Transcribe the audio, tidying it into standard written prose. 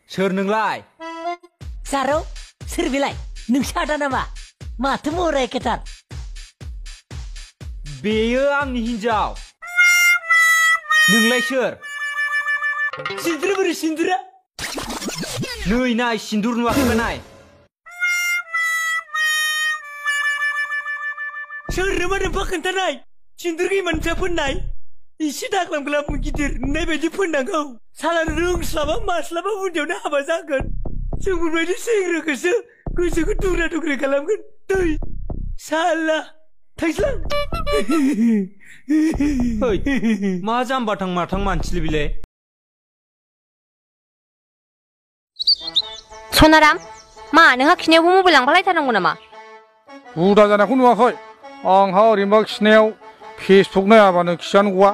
सोर नोंलाय जारौ सोर बेलाय नोंसो आदा नामा माथो महरा एखेथार बेयो आंनि हिन्जाव नोंलाय सोर सिन्दुर बोरै सिन्दुरा नै नाय सिन्दुर नुवाखैबा नाय सोरनोबा नोंफा खोन्थानाय सिन्दुर गैमानोसो फोननाय इसे दाग्लाम ग्लाम गिदिर नुनाय बायदि फोननांगौ साला रोंस्लाबा मास्लाबा उन्दैयावनो हाबा जागोन जोंफोरबायदि सेंग्राखौसो गोसोखौ दुग्रा दुग्रि खालामगोन दै साला थांस्लां मा जाम्बाथां माथां मानसिलै बिलाय सनाराम मा नोंहा खिनायावबो मबाइल लांफालायथारनांगौ नामा हुदा जानायखौ नुवाखै आंहा ओरैनोबा खिनायाव फेसबुक नायाबानो खियानो गवा